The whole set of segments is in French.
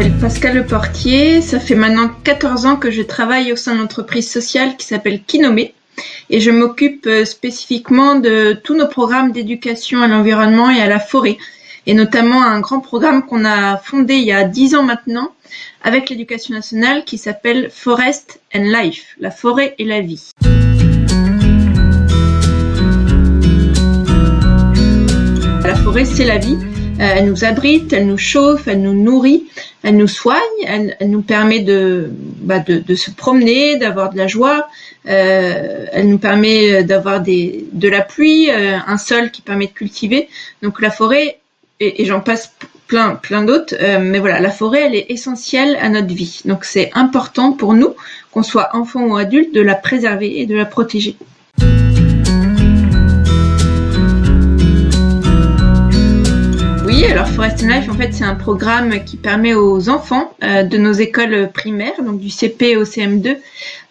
m'appelle Pascal Leportier, ça fait maintenant 14 ans que je travaille au sein de l'entreprise sociale qui s'appelle Kinomé et je m'occupe spécifiquement de tous nos programmes d'éducation à l'environnement et à la forêt et notamment un grand programme qu'on a fondé il y a 10 ans maintenant avec l'éducation nationale qui s'appelle Forest and Life, la forêt et la vie. La forêt, c'est la vie. Elle nous abrite, elle nous chauffe, elle nous nourrit, elle nous soigne, elle nous permet de se promener, d'avoir de la joie, elle nous permet d'avoir de la pluie, un sol qui permet de cultiver. Donc la forêt, et j'en passe plein d'autres, mais voilà, la forêt, elle est essentielle à notre vie. Donc c'est important pour nous, qu'on soit enfant ou adulte, de la préserver et de la protéger. Alors Forest and Life, en fait, c'est un programme qui permet aux enfants de nos écoles primaires, donc du CP au CM2,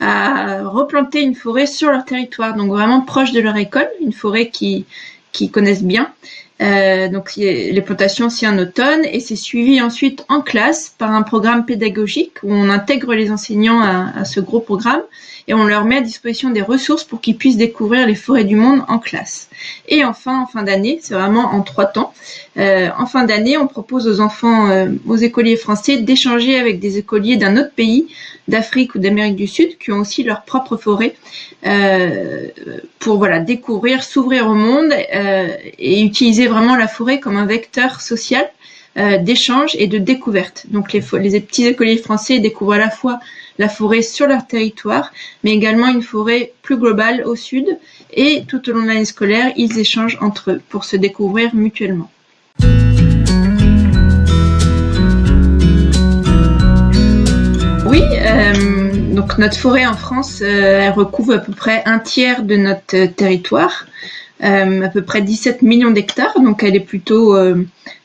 à replanter une forêt sur leur territoire, donc vraiment proche de leur école, une forêt qu'ils connaissent bien. Donc les plantations aussi en automne et c'est suivi ensuite en classe par un programme pédagogique où on intègre les enseignants à ce gros programme et on leur met à disposition des ressources pour qu'ils puissent découvrir les forêts du monde en classe. Et enfin, en fin d'année, c'est vraiment en 3 temps, en fin d'année, on propose aux enfants, aux écoliers français d'échanger avec des écoliers d'un autre pays, d'Afrique ou d'Amérique du Sud, qui ont aussi leur propre forêt, pour voilà découvrir, s'ouvrir au monde et utiliser vraiment la forêt comme un vecteur social d'échange et de découverte. Donc les petits écoliers français découvrent à la fois la forêt sur leur territoire, mais également une forêt plus globale au sud. Et tout au long de l'année scolaire, ils échangent entre eux pour se découvrir mutuellement. Oui, donc notre forêt en France, elle recouvre à peu près un tiers de notre territoire, à peu près 17 millions d'hectares, donc elle est plutôt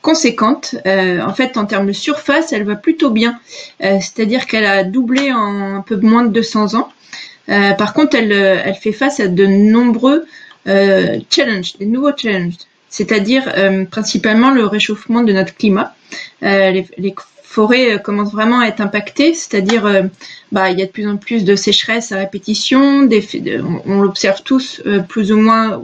conséquente. En fait, en termes de surface, elle va plutôt bien, c'est-à-dire qu'elle a doublé en un peu moins de 200 ans. Par contre, elle fait face à de nombreux challenges, des nouveaux challenges, c'est-à-dire principalement le réchauffement de notre climat. Les forêts commencent vraiment à être impactées, c'est-à-dire il y a de plus en plus de sécheresse à répétition, on l'observe tous plus ou moins,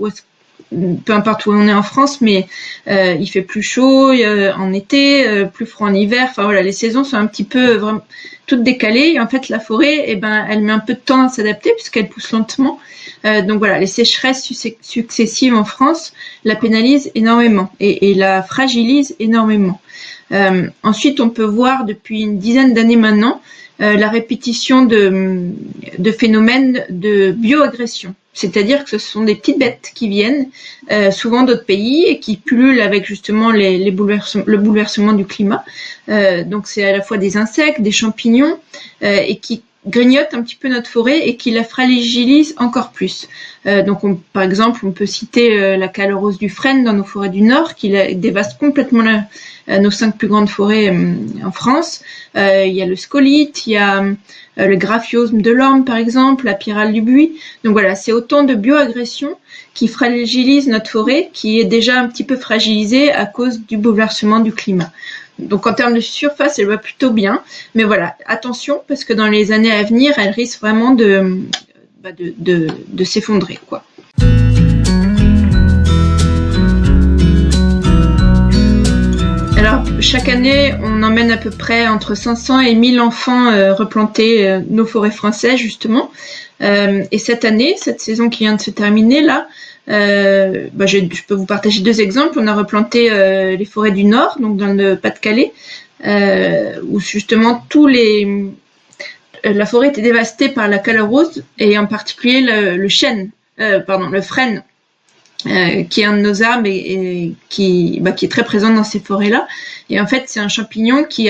peu importe où on est en France, mais il fait plus chaud en été, plus froid en hiver. Enfin voilà, les saisons sont un petit peu vraiment toutes décalées. Et en fait, la forêt, elle met un peu de temps à s'adapter puisqu'elle pousse lentement. Donc voilà, les sécheresses successives en France la pénalisent énormément et la fragilisent énormément. Ensuite, on peut voir depuis une dizaine d'années maintenant la répétition de phénomènes de bioagression. C'est-à-dire que ce sont des petites bêtes qui viennent souvent d'autres pays et qui pullulent avec justement le bouleversement du climat. Donc c'est à la fois des insectes, des champignons et qui grignotent un petit peu notre forêt et qui la fragilisent encore plus. Donc par exemple, on peut citer la calorose du frêne dans nos forêts du Nord qui dévaste complètement nos 5 plus grandes forêts en France. Il y a le scolite, il y a le graphiosme de l'orme par exemple, la pyrale du buis. Donc voilà, c'est autant de bioagressions qui fragilisent notre forêt qui est déjà un petit peu fragilisée à cause du bouleversement du climat. Donc en termes de surface, elle va plutôt bien, mais voilà, attention parce que dans les années à venir, elle risque vraiment de s'effondrer, quoi. Alors chaque année, on emmène à peu près entre 500 et 1000 enfants replanter nos forêts françaises justement. Et cette année, cette saison qui vient de se terminer là, je peux vous partager 2 exemples. On a replanté les forêts du Nord, donc dans le Pas-de-Calais, où justement la forêt était dévastée par la calorose et en particulier le frêne, qui est un de nos arbres et qui est très présent dans ces forêts-là. Et en fait, c'est un champignon qui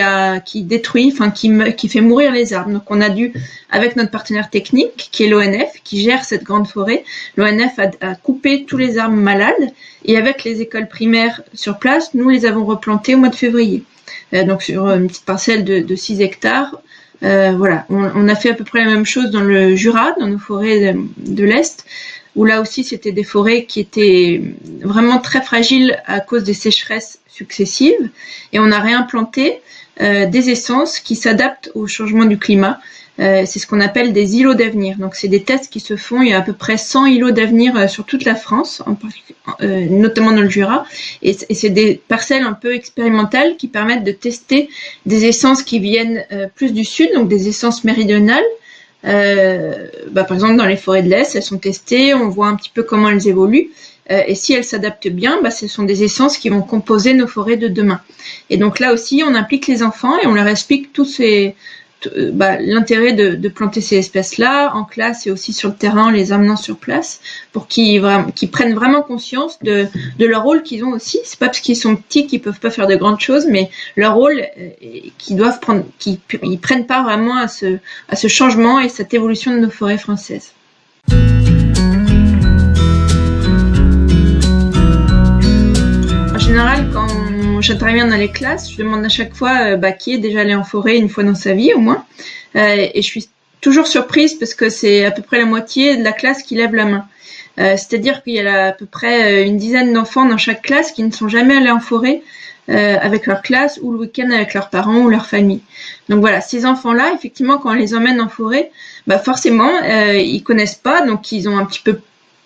fait mourir les arbres. Donc, on a dû, avec notre partenaire technique, qui est l'ONF, qui gère cette grande forêt, l'ONF a coupé tous les arbres malades et avec les écoles primaires sur place, nous les avons replantés au mois de février. Donc, sur une petite parcelle de 6 hectares. Voilà, on a fait à peu près la même chose dans le Jura, dans nos forêts de l'Est, où là aussi c'était des forêts qui étaient vraiment très fragiles à cause des sécheresses successives et on a réimplanté des essences qui s'adaptent au changement du climat. C'est ce qu'on appelle des îlots d'avenir. Donc c'est des tests qui se font, il y a à peu près 100 îlots d'avenir sur toute la France, notamment dans le Jura, et c'est des parcelles un peu expérimentales qui permettent de tester des essences qui viennent plus du sud, donc des essences méridionales. Par exemple dans les forêts de l'Est, elles sont testées, on voit un petit peu comment elles évoluent, et si elles s'adaptent bien, ce sont des essences qui vont composer nos forêts de demain. Et donc là aussi, on implique les enfants et on leur explique l'intérêt de planter ces espèces-là en classe et aussi sur le terrain en les amenant sur place pour qu'ils prennent vraiment conscience de leur rôle qu'ils ont aussi. C'est pas parce qu'ils sont petits qu'ils peuvent pas faire de grandes choses, mais leur rôle qu'ils prennent part vraiment à ce changement et cette évolution de nos forêts françaises. En général, quand j'interviens dans les classes, je demande à chaque fois qui est déjà allé en forêt une fois dans sa vie au moins. Et je suis toujours surprise parce que c'est à peu près la moitié de la classe qui lève la main. C'est-à-dire qu'il y a à peu près une dizaine d'enfants dans chaque classe qui ne sont jamais allés en forêt avec leur classe ou le week-end avec leurs parents ou leur famille. Donc voilà, ces enfants-là, effectivement, quand on les emmène en forêt, forcément, ils connaissent pas, donc ils ont un petit peu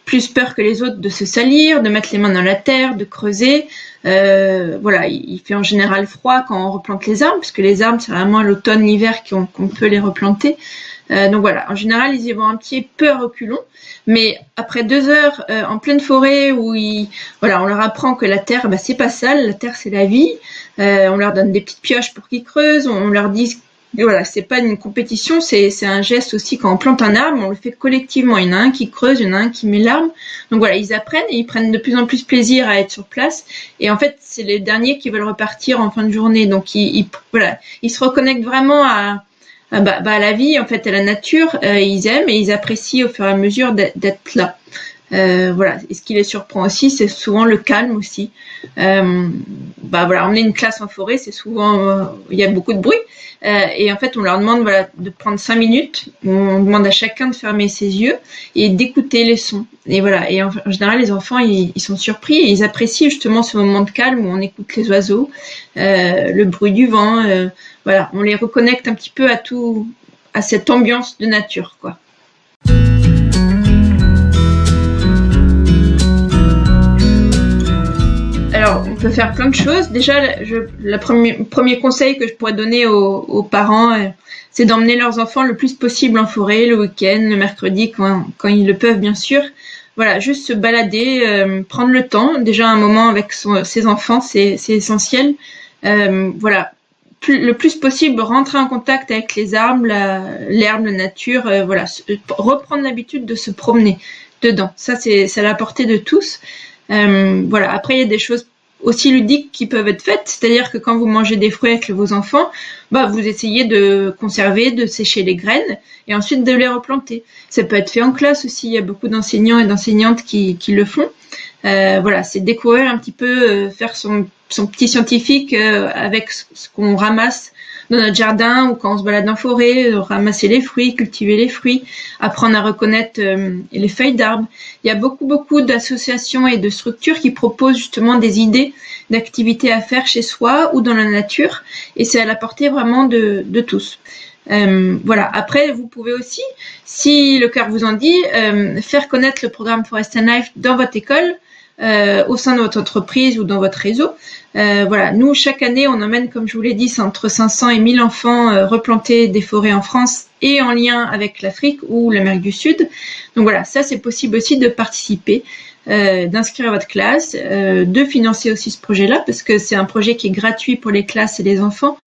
plus peur que les autres de se salir, de mettre les mains dans la terre, de creuser. Il fait en général froid quand on replante les arbres, puisque les arbres, c'est vraiment à l'automne, l'hiver qu'on peut les replanter. Donc voilà, en général, ils y vont un petit peu à reculons. Mais après 2 heures en pleine forêt où on leur apprend que la terre, c'est pas sale, la terre c'est la vie. On leur donne des petites pioches pour qu'ils creusent. On leur dit c'est pas une compétition, c'est un geste aussi. Quand on plante un arbre, on le fait collectivement. Il y en a un qui creuse, il y en a un qui met l'arbre. Donc voilà, ils apprennent et ils prennent de plus en plus plaisir à être sur place. Et en fait, c'est les derniers qui veulent repartir en fin de journée. Donc ils se reconnectent vraiment à la vie, en fait, à la nature. Ils aiment et ils apprécient au fur et à mesure d'être là. Et ce qui les surprend aussi, c'est souvent le calme aussi. Emmener une classe en forêt, c'est souvent il y a beaucoup de bruit. Et en fait, on leur demande de prendre 5 minutes. On demande à chacun de fermer ses yeux et d'écouter les sons. Et et en général, les enfants, ils sont surpris et ils apprécient justement ce moment de calme où on écoute les oiseaux, le bruit du vent. On les reconnecte un petit peu à cette ambiance de nature, quoi. Alors, on peut faire plein de choses. Déjà, le premier conseil que je pourrais donner aux parents, c'est d'emmener leurs enfants le plus possible en forêt, le week-end, le mercredi, quand ils le peuvent, bien sûr. Juste se balader, prendre le temps. Déjà, un moment avec ses enfants, c'est essentiel. Le plus possible, rentrer en contact avec les arbres, l'herbe, la nature. Reprendre l'habitude de se promener dedans. Ça, c'est à la portée de tous. Après, il y a des choses aussi ludiques qui peuvent être faites, c'est-à-dire que quand vous mangez des fruits avec vos enfants, vous essayez de conserver, de sécher les graines et ensuite de les replanter. Ça peut être fait en classe aussi, il y a beaucoup d'enseignants et d'enseignantes qui le font. C'est découvrir un petit peu, faire son petit scientifique avec ce qu'on ramasse dans notre jardin ou quand on se balade en forêt, ramasser les fruits, cultiver les fruits, apprendre à reconnaître les feuilles d'arbres. Il y a beaucoup d'associations et de structures qui proposent justement des idées d'activités à faire chez soi ou dans la nature et c'est à la portée vraiment de tous. Après, vous pouvez aussi, si le cœur vous en dit, faire connaître le programme Forest and Life dans votre école, au sein de votre entreprise ou dans votre réseau. Nous, chaque année, on emmène, comme je vous l'ai dit, entre 500 et 1000 enfants replanter des forêts en France et en lien avec l'Afrique ou l'Amérique du Sud. Donc ça, c'est possible aussi de participer, d'inscrire à votre classe, de financer aussi ce projet-là, parce que c'est un projet qui est gratuit pour les classes et les enfants.